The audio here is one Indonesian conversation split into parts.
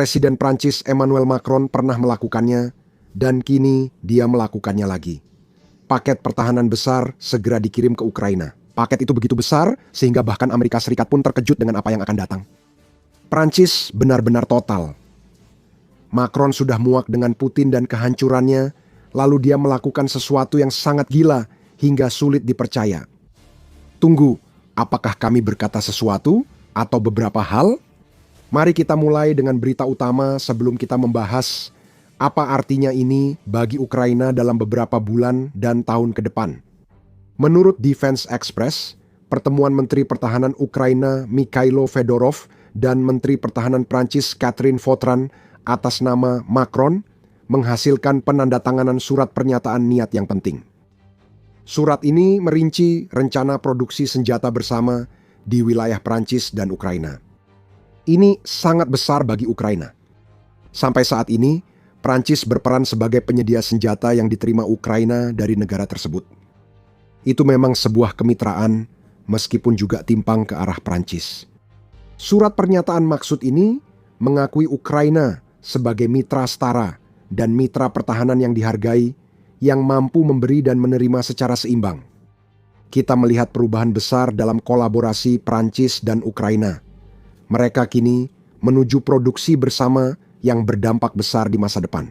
Presiden Prancis Emmanuel Macron pernah melakukannya, dan kini dia melakukannya lagi. Paket pertahanan besar segera dikirim ke Ukraina. Paket itu begitu besar sehingga bahkan Amerika Serikat pun terkejut dengan apa yang akan datang. Prancis benar-benar total. Macron sudah muak dengan Putin dan kehancurannya, lalu dia melakukan sesuatu yang sangat gila hingga sulit dipercaya. Tunggu, apakah kami berkata sesuatu atau beberapa hal? Mari kita mulai dengan berita utama sebelum kita membahas apa artinya ini bagi Ukraina dalam beberapa bulan dan tahun ke depan. Menurut Defense Express, pertemuan Menteri Pertahanan Ukraina Mikhailo Fedorov dan Menteri Pertahanan Prancis Catherine Vautrin atas nama Macron menghasilkan penandatanganan surat pernyataan niat yang penting. Surat ini merinci rencana produksi senjata bersama di wilayah Prancis dan Ukraina. Ini sangat besar bagi Ukraina. Sampai saat ini, Prancis berperan sebagai penyedia senjata yang diterima Ukraina dari negara tersebut. Itu memang sebuah kemitraan, meskipun juga timpang ke arah Prancis. Surat pernyataan maksud ini mengakui Ukraina sebagai mitra setara dan mitra pertahanan yang dihargai, yang mampu memberi dan menerima secara seimbang. Kita melihat perubahan besar dalam kolaborasi Prancis dan Ukraina. Mereka kini menuju produksi bersama yang berdampak besar di masa depan.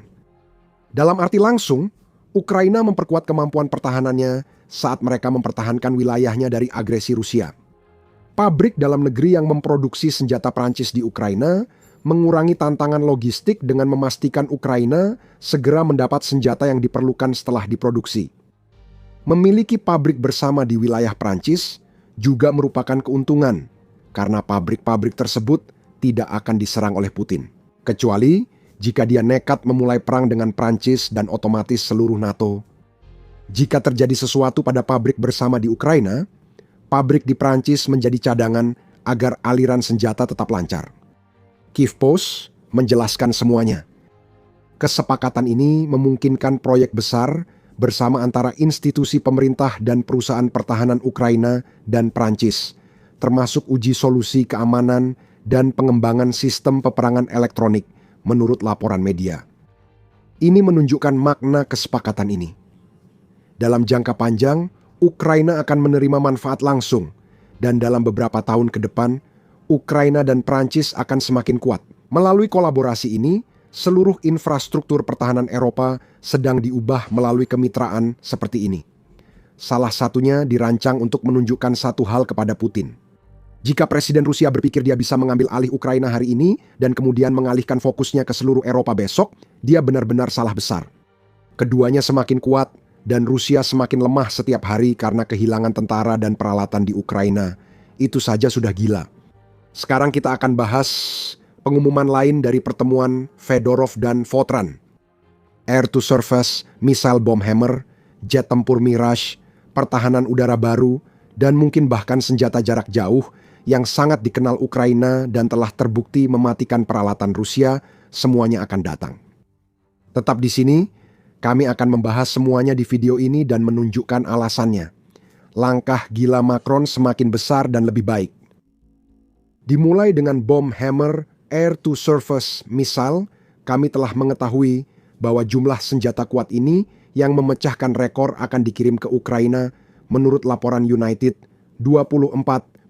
Dalam arti langsung, Ukraina memperkuat kemampuan pertahanannya saat mereka mempertahankan wilayahnya dari agresi Rusia. Pabrik dalam negeri yang memproduksi senjata Prancis di Ukraina mengurangi tantangan logistik dengan memastikan Ukraina segera mendapat senjata yang diperlukan setelah diproduksi. Memiliki pabrik bersama di wilayah Prancis juga merupakan keuntungan, karena pabrik-pabrik tersebut tidak akan diserang oleh Putin. Kecuali jika dia nekat memulai perang dengan Prancis dan otomatis seluruh NATO. Jika terjadi sesuatu pada pabrik bersama di Ukraina, pabrik di Prancis menjadi cadangan agar aliran senjata tetap lancar. Kiev Post menjelaskan semuanya. Kesepakatan ini memungkinkan proyek besar bersama antara institusi pemerintah dan perusahaan pertahanan Ukraina dan Prancis, termasuk uji solusi keamanan dan pengembangan sistem peperangan elektronik, menurut laporan media. Ini menunjukkan makna kesepakatan ini. Dalam jangka panjang, Ukraina akan menerima manfaat langsung, dan dalam beberapa tahun ke depan, Ukraina dan Prancis akan semakin kuat. Melalui kolaborasi ini, seluruh infrastruktur pertahanan Eropa sedang diubah melalui kemitraan seperti ini. Salah satunya dirancang untuk menunjukkan satu hal kepada Putin. Jika Presiden Rusia berpikir dia bisa mengambil alih Ukraina hari ini dan kemudian mengalihkan fokusnya ke seluruh Eropa besok, dia benar-benar salah besar. Keduanya semakin kuat dan Rusia semakin lemah setiap hari karena kehilangan tentara dan peralatan di Ukraina. Itu saja sudah gila. Sekarang kita akan bahas pengumuman lain dari pertemuan Fedorov dan Vautrin. Air-to-surface missile bomb hammer, jet tempur Mirage, pertahanan udara baru, dan mungkin bahkan senjata jarak jauh yang sangat dikenal Ukraina dan telah terbukti mematikan peralatan Rusia, semuanya akan datang. Tetap di sini, kami akan membahas semuanya di video ini dan menunjukkan alasannya. Langkah gila Macron semakin besar dan lebih baik. Dimulai dengan bom hammer air-to-surface missile, kami telah mengetahui bahwa jumlah senjata kuat ini yang memecahkan rekor akan dikirim ke Ukraina menurut laporan United 24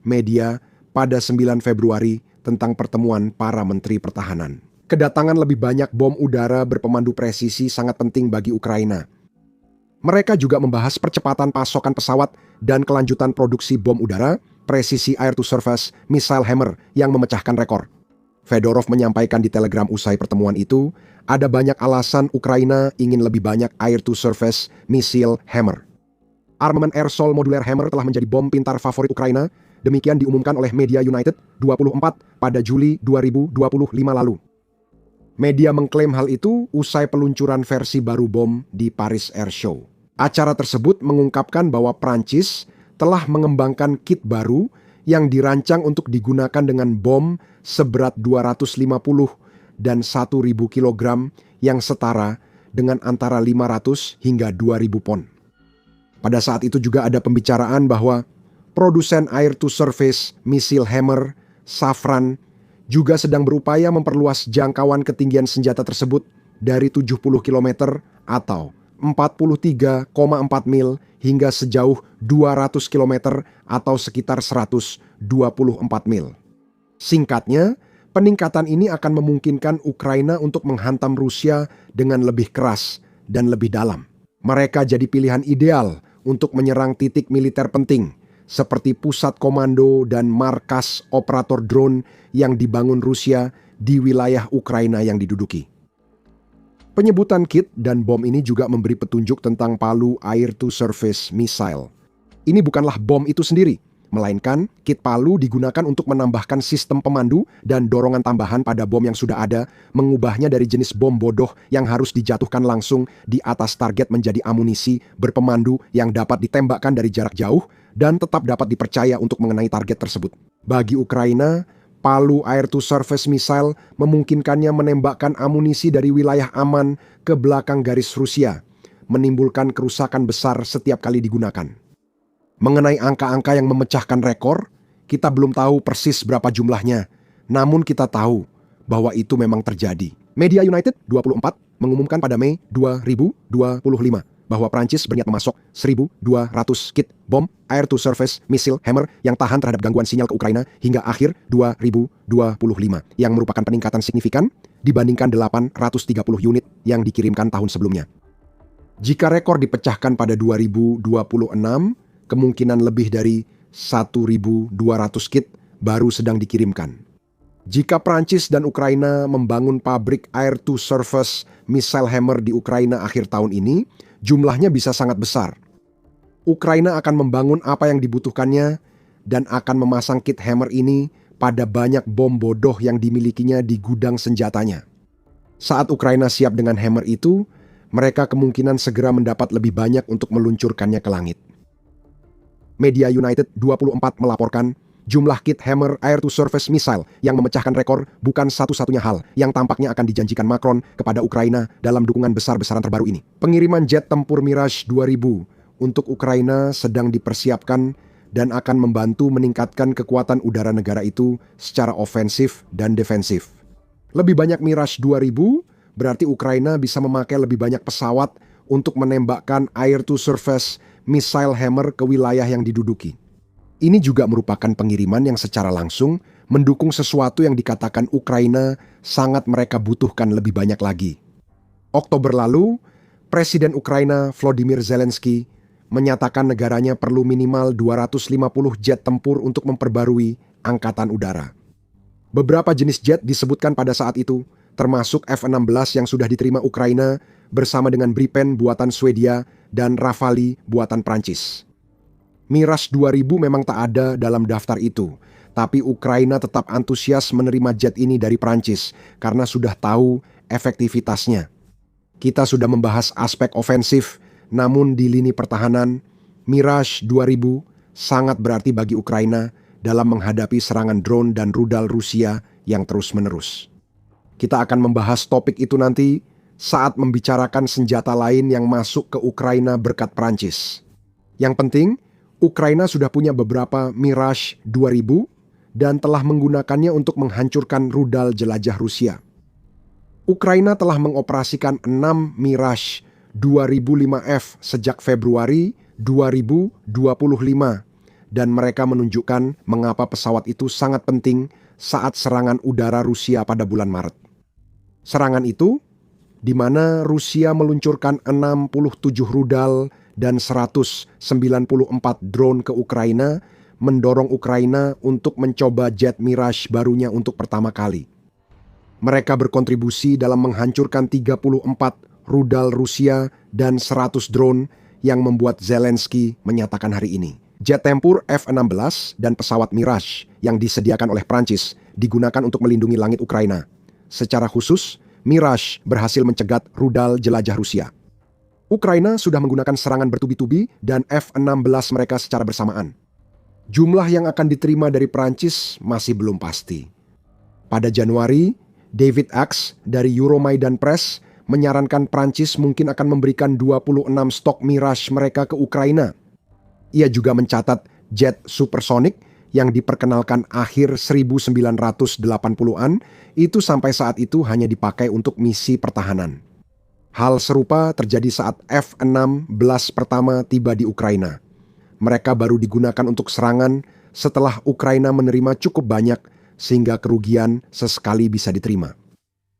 media pada 9 Februari tentang pertemuan para menteri pertahanan. Kedatangan lebih banyak bom udara berpemandu presisi sangat penting bagi Ukraina. Mereka juga membahas percepatan pasokan pesawat dan kelanjutan produksi bom udara presisi air-to-surface missile hammer yang memecahkan rekor. Fedorov menyampaikan di Telegram usai pertemuan itu, ada banyak alasan Ukraina ingin lebih banyak air-to-surface missile hammer. Armamen Air Sol Modular Hammer telah menjadi bom pintar favorit Ukraina, demikian diumumkan oleh media United 24 pada Juli 2025 lalu. Media mengklaim hal itu usai peluncuran versi baru bom di Paris Air Show. Acara tersebut mengungkapkan bahwa Prancis telah mengembangkan kit baru yang dirancang untuk digunakan dengan bom seberat 250 dan 1.000 kg yang setara dengan antara 500 hingga 2.000 pon. Pada saat itu juga ada pembicaraan bahwa produsen air-to-surface missile hammer, Safran, juga sedang berupaya memperluas jangkauan ketinggian senjata tersebut dari 70 km atau 43,4 mil hingga sejauh 200 km atau sekitar 124 mil. Singkatnya, peningkatan ini akan memungkinkan Ukraina untuk menghantam Rusia dengan lebih keras dan lebih dalam. Mereka jadi pilihan ideal untuk menyerang titik militer penting seperti pusat komando dan markas operator drone yang dibangun Rusia di wilayah Ukraina yang diduduki. Penyebutan kit dan bom ini juga memberi petunjuk tentang Palu Air-to-Surface Missile. Ini bukanlah bom itu sendiri, melainkan kit Palu digunakan untuk menambahkan sistem pemandu dan dorongan tambahan pada bom yang sudah ada, mengubahnya dari jenis bom bodoh yang harus dijatuhkan langsung di atas target menjadi amunisi berpemandu yang dapat ditembakkan dari jarak jauh dan tetap dapat dipercaya untuk mengenai target tersebut. Bagi Ukraina, Palu Air-to-Surface Missile memungkinkannya menembakkan amunisi dari wilayah aman ke belakang garis Rusia, menimbulkan kerusakan besar setiap kali digunakan. Mengenai angka-angka yang memecahkan rekor, kita belum tahu persis berapa jumlahnya, namun kita tahu bahwa itu memang terjadi. Media United 24 mengumumkan pada Mei 2025 bahwa Prancis berniat memasok 1.200 kit bom air-to-surface missile Hammer yang tahan terhadap gangguan sinyal ke Ukraina hingga akhir 2025, yang merupakan peningkatan signifikan dibandingkan 830 unit yang dikirimkan tahun sebelumnya. Jika rekor dipecahkan pada 2026, kemungkinan lebih dari 1.200 kit baru sedang dikirimkan. Jika Prancis dan Ukraina membangun pabrik air-to-surface missile Hammer di Ukraina akhir tahun ini, jumlahnya bisa sangat besar. Ukraina akan membangun apa yang dibutuhkannya dan akan memasang kit Hammer ini pada banyak bom bodoh yang dimilikinya di gudang senjatanya. Saat Ukraina siap dengan Hammer itu, mereka kemungkinan segera mendapat lebih banyak untuk meluncurkannya ke langit. Media United 24 melaporkan, jumlah kit Hammer Air-to-Surface Missile yang memecahkan rekor bukan satu-satunya hal yang tampaknya akan dijanjikan Macron kepada Ukraina dalam dukungan besar-besaran terbaru ini. Pengiriman jet tempur Mirage 2000 untuk Ukraina sedang dipersiapkan dan akan membantu meningkatkan kekuatan udara negara itu secara ofensif dan defensif. Lebih banyak Mirage 2000 berarti Ukraina bisa memakai lebih banyak pesawat untuk menembakkan Air-to-Surface Missile Hammer ke wilayah yang diduduki. Ini juga merupakan pengiriman yang secara langsung mendukung sesuatu yang dikatakan Ukraina sangat mereka butuhkan lebih banyak lagi. Oktober lalu, Presiden Ukraina Volodymyr Zelensky menyatakan negaranya perlu minimal 250 jet tempur untuk memperbarui angkatan udara. Beberapa jenis jet disebutkan pada saat itu, termasuk F-16 yang sudah diterima Ukraina bersama dengan Gripen buatan Swedia dan Rafale buatan Prancis. Mirage 2000 memang tak ada dalam daftar itu, tapi Ukraina tetap antusias menerima jet ini dari Prancis karena sudah tahu efektivitasnya. Kita sudah membahas aspek ofensif, namun di lini pertahanan, Mirage 2000 sangat berarti bagi Ukraina dalam menghadapi serangan drone dan rudal Rusia yang terus-menerus. Kita akan membahas topik itu nanti saat membicarakan senjata lain yang masuk ke Ukraina berkat Prancis. Yang penting, Ukraina sudah punya beberapa Mirage 2000 dan telah menggunakannya untuk menghancurkan rudal jelajah Rusia. Ukraina telah mengoperasikan 6 Mirage 2005F sejak Februari 2025 dan mereka menunjukkan mengapa pesawat itu sangat penting saat serangan udara Rusia pada bulan Maret. Serangan itu, di mana Rusia meluncurkan 67 rudal dan 194 drone ke Ukraina, mendorong Ukraina untuk mencoba jet Mirage barunya untuk pertama kali. Mereka berkontribusi dalam menghancurkan 34 rudal Rusia dan 100 drone yang membuat Zelensky menyatakan hari ini. Jet tempur F-16 dan pesawat Mirage yang disediakan oleh Prancis digunakan untuk melindungi langit Ukraina. Secara khusus, Mirage berhasil mencegat rudal jelajah Rusia. Ukraina sudah menggunakan serangan bertubi-tubi dan F-16 mereka secara bersamaan. Jumlah yang akan diterima dari Prancis masih belum pasti. Pada Januari, David Axe dari Euromaidan Press menyarankan Prancis mungkin akan memberikan 26 stok Mirage mereka ke Ukraina. Ia juga mencatat jet supersonik yang diperkenalkan akhir 1980-an itu sampai saat itu hanya dipakai untuk misi pertahanan. Hal serupa terjadi saat F-16 pertama tiba di Ukraina. Mereka baru digunakan untuk serangan setelah Ukraina menerima cukup banyak sehingga kerugian sesekali bisa diterima.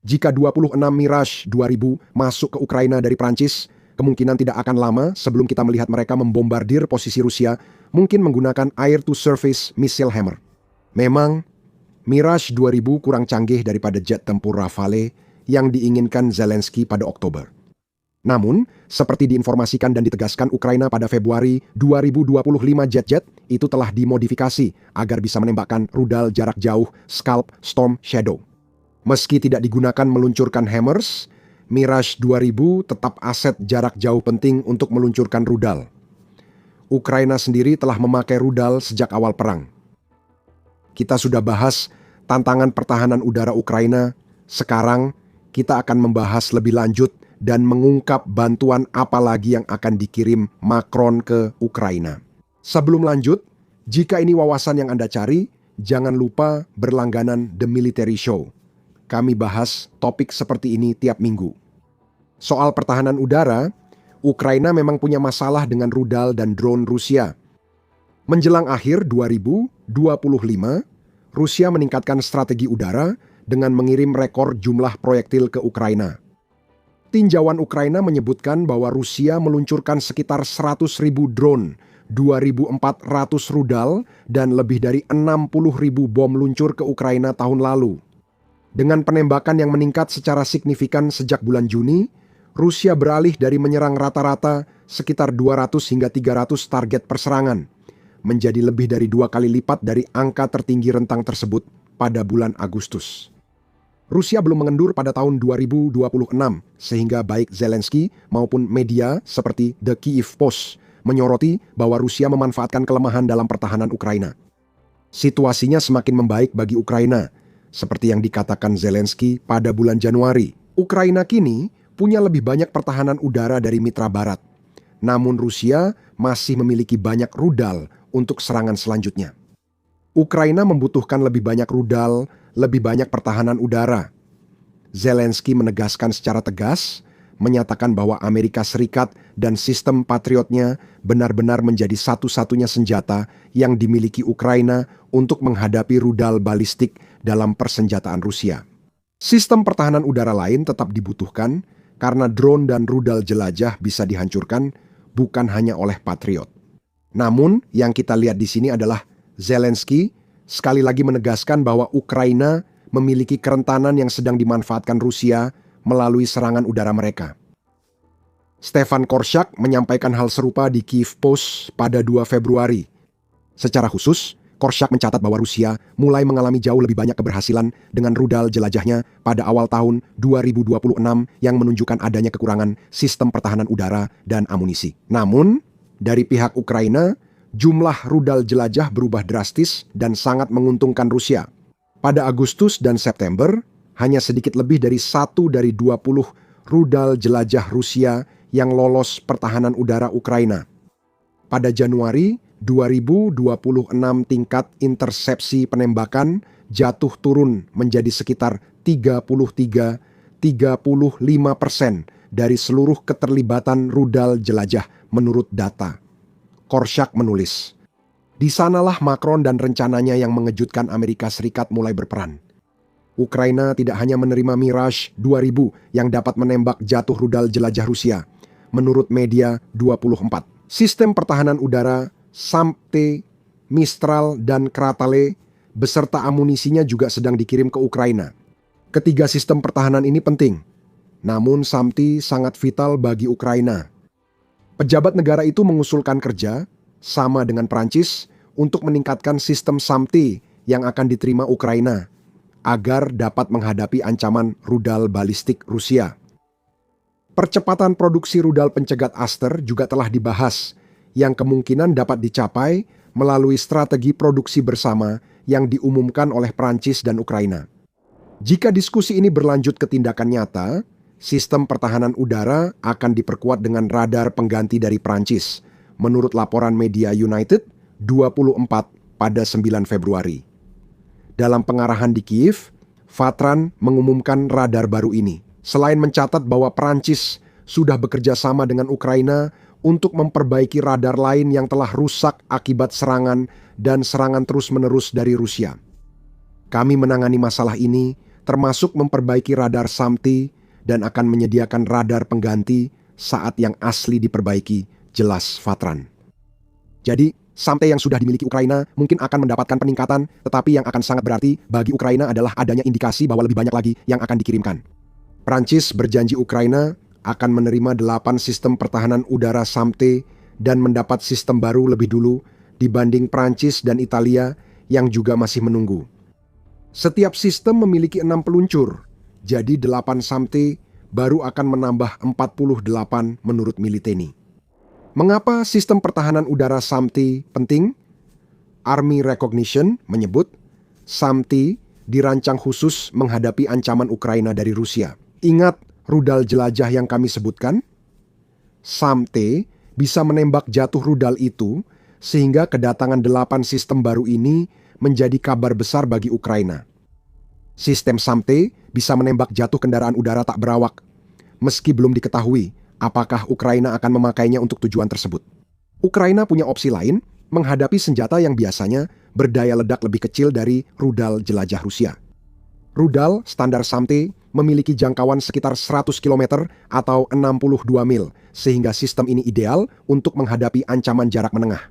Jika 26 Mirage 2000 masuk ke Ukraina dari Prancis, kemungkinan tidak akan lama sebelum kita melihat mereka membombardir posisi Rusia, mungkin menggunakan air-to-surface missile Hammer. Memang, Mirage 2000 kurang canggih daripada jet tempur Rafale yang diinginkan Zelensky pada Oktober. Namun, seperti diinformasikan dan ditegaskan Ukraina pada Februari 2025, jet-jet itu telah dimodifikasi agar bisa menembakkan rudal jarak jauh Scalp Storm Shadow. Meski tidak digunakan meluncurkan Hammers, Mirage 2000 tetap aset jarak jauh penting untuk meluncurkan rudal. Ukraina sendiri telah memakai rudal sejak awal perang. Kita sudah bahas tantangan pertahanan udara Ukraina. Sekarang kita akan membahas lebih lanjut dan mengungkap bantuan apa lagi yang akan dikirim Macron ke Ukraina. Sebelum lanjut, jika ini wawasan yang Anda cari, jangan lupa berlangganan The Military Show. Kami bahas topik seperti ini tiap minggu. Soal pertahanan udara, Ukraina memang punya masalah dengan rudal dan drone Rusia. Menjelang akhir 2025, Rusia meningkatkan strategi udara dengan mengirim rekor jumlah proyektil ke Ukraina. Tinjauan Ukraina menyebutkan bahwa Rusia meluncurkan sekitar 100.000 drone, 2.400 rudal, dan lebih dari 60.000 bom luncur ke Ukraina tahun lalu. Dengan penembakan yang meningkat secara signifikan sejak bulan Juni, Rusia beralih dari menyerang rata-rata sekitar 200 hingga 300 target perserangan, menjadi lebih dari 2 kali lipat dari angka tertinggi rentang tersebut pada bulan Agustus. Rusia belum mengendur pada tahun 2026, sehingga baik Zelensky maupun media seperti The Kyiv Post menyoroti bahwa Rusia memanfaatkan kelemahan dalam pertahanan Ukraina. Situasinya semakin membaik bagi Ukraina, seperti yang dikatakan Zelensky pada bulan Januari. Ukraina kini punya lebih banyak pertahanan udara dari mitra barat. Namun Rusia masih memiliki banyak rudal untuk serangan selanjutnya. Ukraina membutuhkan lebih banyak rudal, lebih banyak pertahanan udara. Zelensky menegaskan secara tegas, menyatakan bahwa Amerika Serikat dan sistem Patriotnya benar-benar menjadi satu-satunya senjata yang dimiliki Ukraina untuk menghadapi rudal balistik dalam persenjataan Rusia. Sistem pertahanan udara lain tetap dibutuhkan karena drone dan rudal jelajah bisa dihancurkan bukan hanya oleh Patriot. Namun, yang kita lihat di sini adalah Zelensky sekali lagi menegaskan bahwa Ukraina memiliki kerentanan yang sedang dimanfaatkan Rusia melalui serangan udara mereka. Stefan Korczak menyampaikan hal serupa di Kyiv Post pada 2 Februari. Secara khusus, Korczak mencatat bahwa Rusia mulai mengalami jauh lebih banyak keberhasilan dengan rudal jelajahnya pada awal tahun 2026 yang menunjukkan adanya kekurangan sistem pertahanan udara dan amunisi. Namun, dari pihak Ukraina, jumlah rudal jelajah berubah drastis dan sangat menguntungkan Rusia. Pada Agustus dan September, hanya sedikit lebih dari 1 dari 20 rudal jelajah Rusia yang lolos pertahanan udara Ukraina. Pada Januari 2026, tingkat intersepsi penembakan jatuh turun menjadi sekitar 33-35% dari seluruh keterlibatan rudal jelajah menurut data. Korczak menulis, "Di sanalah Macron dan rencananya yang mengejutkan Amerika Serikat mulai berperan. Ukraina tidak hanya menerima Mirage 2000 yang dapat menembak jatuh rudal jelajah Rusia. Menurut media 24, sistem pertahanan udara SAM-T, Mistral, dan Kratale beserta amunisinya juga sedang dikirim ke Ukraina. Ketiga sistem pertahanan ini penting, namun SAM-T sangat vital bagi Ukraina." Pejabat negara itu mengusulkan kerja, sama dengan Prancis, untuk meningkatkan sistem SAM-T yang akan diterima Ukraina, agar dapat menghadapi ancaman rudal balistik Rusia. Percepatan produksi rudal pencegat Aster juga telah dibahas, yang kemungkinan dapat dicapai melalui strategi produksi bersama yang diumumkan oleh Prancis dan Ukraina. Jika diskusi ini berlanjut ke tindakan nyata, sistem pertahanan udara akan diperkuat dengan radar pengganti dari Prancis. Menurut laporan media United 24, pada 9 Februari. Dalam pengarahan di Kiev, Vatran mengumumkan radar baru ini. Selain mencatat bahwa Prancis sudah bekerja sama dengan Ukraina untuk memperbaiki radar lain yang telah rusak akibat serangan dan serangan terus-menerus dari Rusia. Kami menangani masalah ini, termasuk memperbaiki radar SAMTI dan akan menyediakan radar pengganti saat yang asli diperbaiki, jelas Vatran. Jadi, SAMTI yang sudah dimiliki Ukraina mungkin akan mendapatkan peningkatan, tetapi yang akan sangat berarti bagi Ukraina adalah adanya indikasi bahwa lebih banyak lagi yang akan dikirimkan. Prancis berjanji Ukraina akan menerima 8 sistem pertahanan udara SAMTI dan mendapat sistem baru lebih dulu dibanding Prancis dan Italia yang juga masih menunggu. Setiap sistem memiliki 6 peluncur, jadi 8 SAMTI baru akan menambah 48 menurut Militeni. Mengapa sistem pertahanan udara SAMTI penting? Army Recognition menyebut SAMTI dirancang khusus menghadapi ancaman Ukraina dari Rusia. Ingat rudal jelajah yang kami sebutkan? SAMTI bisa menembak jatuh rudal itu sehingga kedatangan 8 sistem baru ini menjadi kabar besar bagi Ukraina. Sistem SAMTI bisa menembak jatuh kendaraan udara tak berawak, meski belum diketahui apakah Ukraina akan memakainya untuk tujuan tersebut. Ukraina punya opsi lain menghadapi senjata yang biasanya berdaya ledak lebih kecil dari rudal jelajah Rusia. Rudal standar SAMTI memiliki jangkauan sekitar 100 km atau 62 mil, sehingga sistem ini ideal untuk menghadapi ancaman jarak menengah.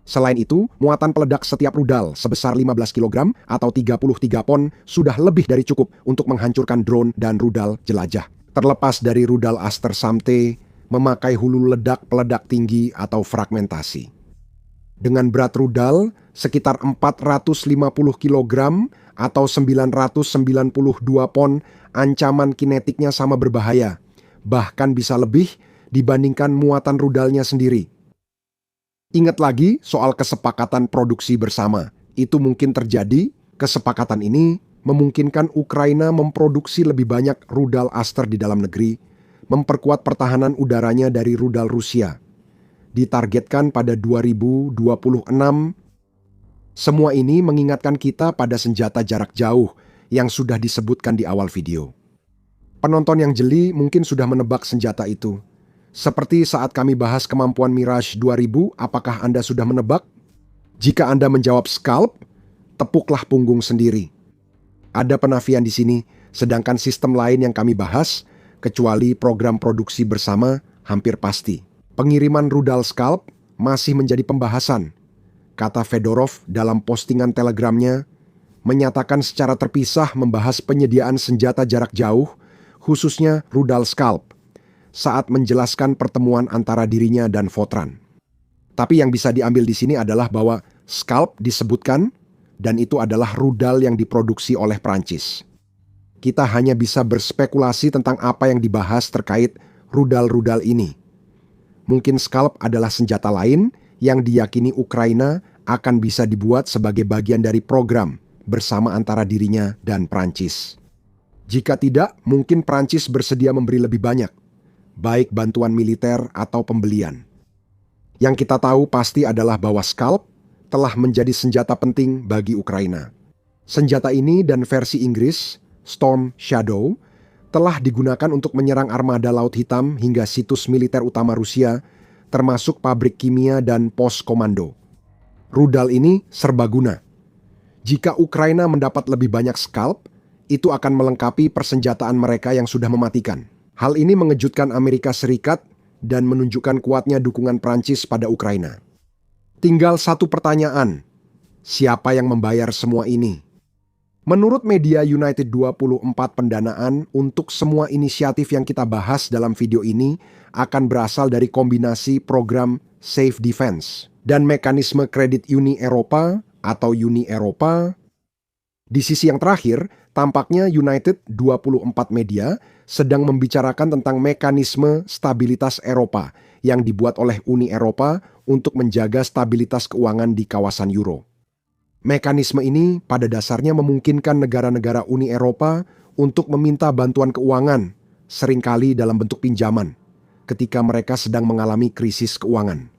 Selain itu, muatan peledak setiap rudal sebesar 15 kg atau 33 pon sudah lebih dari cukup untuk menghancurkan drone dan rudal jelajah. Terlepas dari rudal Aster SAMTI memakai hulu ledak peledak tinggi atau fragmentasi. Dengan berat rudal sekitar 450 kg atau 992 pon, ancaman kinetiknya sama berbahaya, bahkan bisa lebih dibandingkan muatan rudalnya sendiri. Ingat lagi soal kesepakatan produksi bersama. Itu mungkin terjadi, kesepakatan ini memungkinkan Ukraina memproduksi lebih banyak rudal Aster di dalam negeri, memperkuat pertahanan udaranya dari rudal Rusia. Ditargetkan pada 2026. Semua ini mengingatkan kita pada senjata jarak jauh yang sudah disebutkan di awal video. Penonton yang jeli mungkin sudah menebak senjata itu. Seperti saat kami bahas kemampuan Mirage 2000, apakah Anda sudah menebak? Jika Anda menjawab Scalp, tepuklah punggung sendiri. Ada penafian di sini, sedangkan sistem lain yang kami bahas, kecuali program produksi bersama, hampir pasti. Pengiriman rudal Scalp masih menjadi pembahasan, kata Fedorov dalam postingan Telegramnya, menyatakan secara terpisah membahas penyediaan senjata jarak jauh, khususnya rudal Scalp, saat menjelaskan pertemuan antara dirinya dan Vatran. Tapi yang bisa diambil di sini adalah bahwa Scalp disebutkan, dan itu adalah rudal yang diproduksi oleh Prancis. Kita hanya bisa berspekulasi tentang apa yang dibahas terkait rudal-rudal ini. Mungkin Scalp adalah senjata lain yang diyakini Ukraina akan bisa dibuat sebagai bagian dari program bersama antara dirinya dan Prancis. Jika tidak, mungkin Prancis bersedia memberi lebih banyak, baik bantuan militer atau pembelian. Yang kita tahu pasti adalah bahwa Scalp telah menjadi senjata penting bagi Ukraina. Senjata ini dan versi Inggris, Storm Shadow, telah digunakan untuk menyerang armada Laut Hitam hingga situs militer utama Rusia, termasuk pabrik kimia dan pos komando. Rudal ini serbaguna. Jika Ukraina mendapat lebih banyak Scalp, itu akan melengkapi persenjataan mereka yang sudah mematikan. Hal ini mengejutkan Amerika Serikat dan menunjukkan kuatnya dukungan Prancis pada Ukraina. Tinggal satu pertanyaan, siapa yang membayar semua ini? Menurut media United 24, pendanaan untuk semua inisiatif yang kita bahas dalam video ini akan berasal dari kombinasi program Safe Defense dan mekanisme kredit Uni Eropa atau Uni Eropa. Di sisi yang terakhir, tampaknya United 24 Media sedang membicarakan tentang mekanisme stabilitas Eropa yang dibuat oleh Uni Eropa untuk menjaga stabilitas keuangan di kawasan Euro. Mekanisme ini pada dasarnya memungkinkan negara-negara Uni Eropa untuk meminta bantuan keuangan, seringkali dalam bentuk pinjaman, ketika mereka sedang mengalami krisis keuangan.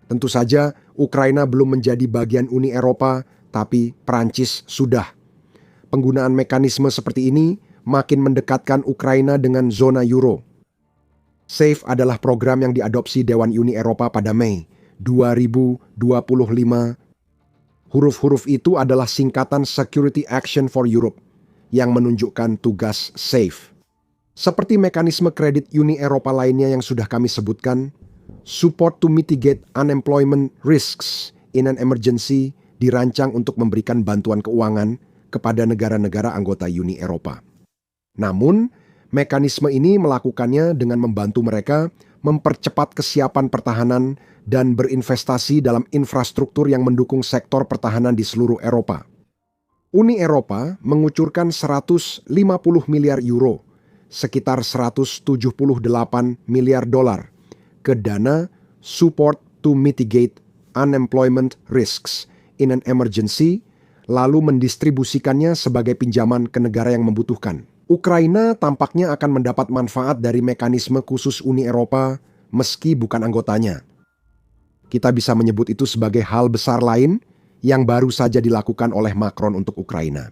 Tentu saja, Ukraina belum menjadi bagian Uni Eropa, tapi Prancis sudah. Penggunaan mekanisme seperti ini makin mendekatkan Ukraina dengan zona Euro. SAFE adalah program yang diadopsi Dewan Uni Eropa pada Mei 2025. Huruf-huruf itu adalah singkatan Security Action for Europe yang menunjukkan tugas SAFE. Seperti mekanisme kredit Uni Eropa lainnya yang sudah kami sebutkan, Support to Mitigate Unemployment Risks in an Emergency dirancang untuk memberikan bantuan keuangan kepada negara-negara anggota Uni Eropa. Namun, mekanisme ini melakukannya dengan membantu mereka mempercepat kesiapan pertahanan dan berinvestasi dalam infrastruktur yang mendukung sektor pertahanan di seluruh Eropa. Uni Eropa mengucurkan 150 miliar euro, sekitar 178 miliar dolar, ke dana Support to Mitigate Unemployment Risks in an Emergency, lalu mendistribusikannya sebagai pinjaman ke negara yang membutuhkan. Ukraina tampaknya akan mendapat manfaat dari mekanisme khusus Uni Eropa meski bukan anggotanya. Kita bisa menyebut itu sebagai hal besar lain yang baru saja dilakukan oleh Macron untuk Ukraina.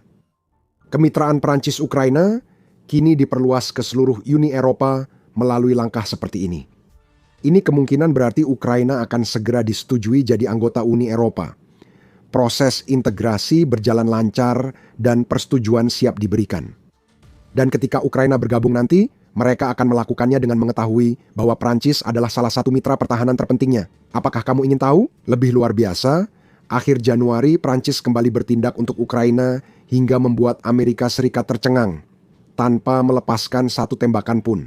Kemitraan Prancis-Ukraina kini diperluas ke seluruh Uni Eropa melalui langkah seperti ini. Ini kemungkinan berarti Ukraina akan segera disetujui jadi anggota Uni Eropa. Proses integrasi berjalan lancar dan persetujuan siap diberikan. Dan ketika Ukraina bergabung nanti, mereka akan melakukannya dengan mengetahui bahwa Prancis adalah salah satu mitra pertahanan terpentingnya. Apakah kamu ingin tahu? Lebih luar biasa, akhir Januari Prancis kembali bertindak untuk Ukraina hingga membuat Amerika Serikat tercengang, tanpa melepaskan satu tembakan pun.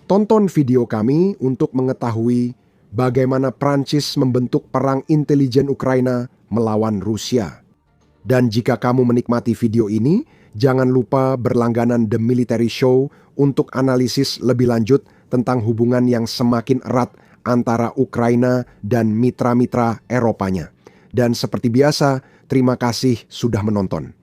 Tonton video kami untuk mengetahui bagaimana Prancis membentuk perang intelijen Ukraina melawan Rusia. Dan jika kamu menikmati video ini, jangan lupa berlangganan The Military Show untuk analisis lebih lanjut tentang hubungan yang semakin erat antara Ukraina dan mitra-mitra Eropanya. Dan seperti biasa, terima kasih sudah menonton.